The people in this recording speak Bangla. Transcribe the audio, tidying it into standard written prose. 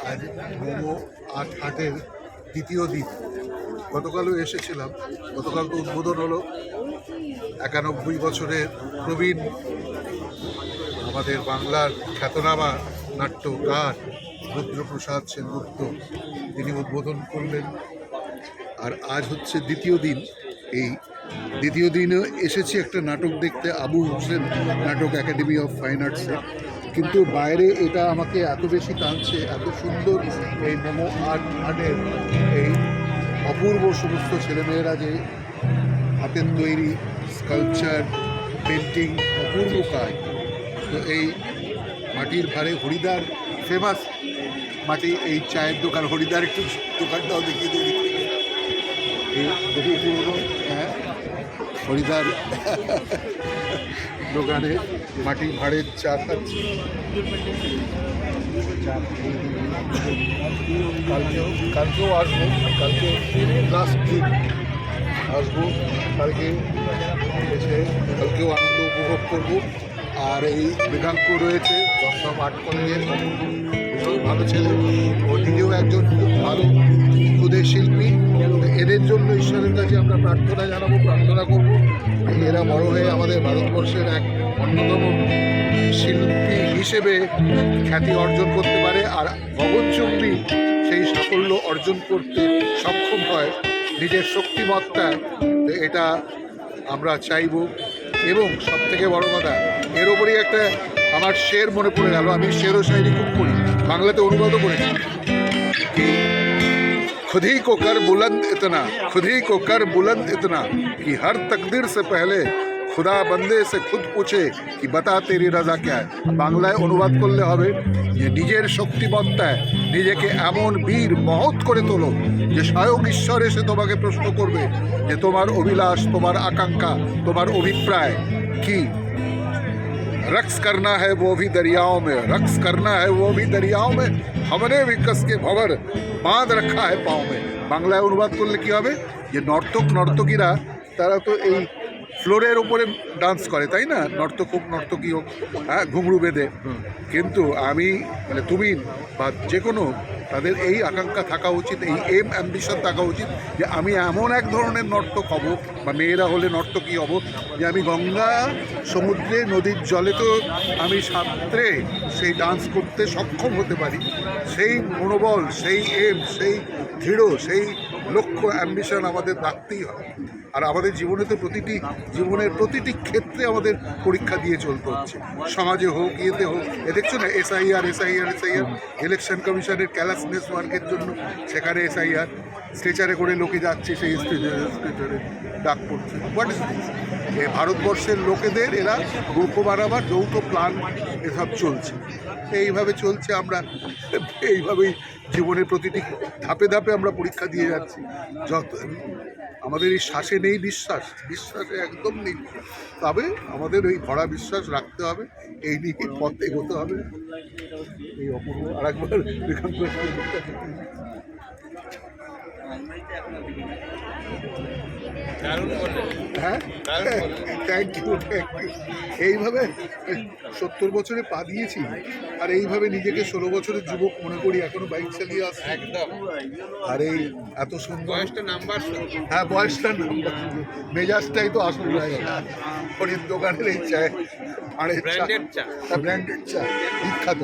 আজ মোমো হাটের দ্বিতীয় দিন। গতকালও এসেছিলাম, গতকাল তো উদ্বোধন হলো। 91 বছরের প্রবীণ আমাদের বাংলার খ্যাতনামা নাট্যকার রুদ্রপ্রসাদ সেনগুপ্ত তিনি উদ্বোধন করলেন। আর আজ হচ্ছে দ্বিতীয় দিন। এই দ্বিতীয় দিনে এসেছি একটা নাটক দেখতে, আবু হোসেন নাটক একাডেমি অফ ফাইন আর্টসে। কিন্তু বাইরে এটা আমাকে এত বেশি টানছে, এত সুন্দর এই মোমো আর্টের এই অপূর্ব সমস্ত ছেলেমেয়েরা যে হাতের তৈরি স্কাল্পচার, পেন্টিং, অপূর্ব কাজ। তো এই মাটির ভারে হরিদার ফেমাস মাটি, এই চায়ের দোকান হরিদার, একটু দোকানটাও দেখিয়ে দিই। এই বহু পুরনো, হ্যাঁ, হরিদার দোকানে মাটির ভাড়ের চা খাচ্ছি। কালকেও আসবো, কালকে লাস্ট দিন আসবো। কালকেও আনন্দ উপভোগ করবো। আর এই মৃগাঙ্ক রয়েছে দশম আর্ট কলেজের, ভীষণ ভালো ছেলে, ও নিজেও একজন খুব ভালো খুদে শিল্পী। এদের জন্য ঈশ্বরের কাছে আমরা প্রার্থনা জানাবো, প্রার্থনা করবো এরা বড় হয়ে আমাদের ভারতবর্ষের এক অন্যতম শিল্পী হিসেবে খ্যাতি অর্জন করতে পারে, আর গগনচুম্বী সেই সাফল্য অর্জন করতে সক্ষম হয় নিজের শক্তিমত্তায়। এটা আমরা চাইব। এবং সব থেকে বড় কথা, এর ওপরেই একটা আমার শের মনে পড়ে গেল। আমি শের ও শায়রি খুব করি, বাংলাতে অনুবাদও করেছি। खुद ही को कर बुलंद इतना, खुद ही को कर बुलंद इतना कि हर तकदीर से पहले खुदा बंदे से खुद पूछे कि बता तेरी রাজা क्या है। বাংলায় অনুবাদ করলে হবে যে নিজের শক্তিমত্তায় নিজেকে এমন বীর মহৎ করে তোলো যে স্বয়ং ঈশ্বর এসে তোমাকে প্রশ্ন করবে যে তোমার অভিলাষ, তোমার আকাঙ্ক্ষা, তোমার অভিপ্রায় কি। रक्स करना है वो भी दरियाओं में, रक्स करना है वो भी दरियाओं में, हमने भी कस के भंवर बांध रखा है पाँव में। বাংলায় অনুবাদ করলে কি হবে যে নর্তক নর্তকীরা তারা তো এই ফ্লোরের উপরে ডান্স করে, তাই না? নর্তক হোক নর্তকী হোক, হ্যাঁ, ঘুঙরু বেঁধে। কিন্তু আমি মানে তুমি বা যে কোনো, তাদের এই আকাঙ্ক্ষা থাকা উচিত, এই অ্যাম্বিশন থাকা উচিত যে আমি এমন এক ধরনের নর্তক হব, বা মেয়েরা হলে নর্তকী হব, যে আমি গঙ্গা, সমুদ্রে, নদীর জলে তো আমি সাঁতরে সেই ডান্স করতে সক্ষম হতে পারি। সেই মনোবল, সেই সেই দৃঢ়, সেই লক্ষ্য, অ্যাম্বিশন আমাদের রাখতেই হবে। আর আমাদের জীবনে তো জীবনের প্রতিটি ক্ষেত্রে আমাদের পরীক্ষা দিয়ে চলতে হচ্ছে, সমাজে হোক, ইয়েতে হোক। দেখছো না, এসআইআর ইলেকশন কমিশনের ক্যালাসনেস ওয়ার্কের জন্য সেখানে এসআইআর, স্ট্রেচারে করে লোকে যাচ্ছে, সেই স্ট্রেচারে ডাক পড়ছে। What is this? ভারতবর্ষের লোকেদের এরা মূর্খ বানাবার যৌথ প্ল্যান এসব চলছে। এইভাবে চলছে, আমরা এইভাবেই জীবনের প্রতিটি ধাপে ধাপে আমরা পরীক্ষা দিয়ে যাচ্ছি। আমাদের এই শ্বাসে নেই বিশ্বাসে একদম নেই। তবে আমাদের ওই ভরা বিশ্বাস রাখতে হবে, এই নিয়ে পথ এগোতে হবে। এই অপূর্ব আরেকবার হ্যাঁ, থ্যাংক ইউ। এইভাবে 70 বছরে পা দিয়েছি, আর এইভাবে নিজেকে 16 বছরের যুবক মনে করি, এখনো বাইক চালিয়ে আসছি একদম। আর এই এত সুন্দর বয়সটা নাম্বার, হ্যাঁ বয়সটা নাম্বার, মেজাজটাই তো আসল। হরির দোকানের এই চায়, ব্র্যান্ডেড চা বিখ্যাত।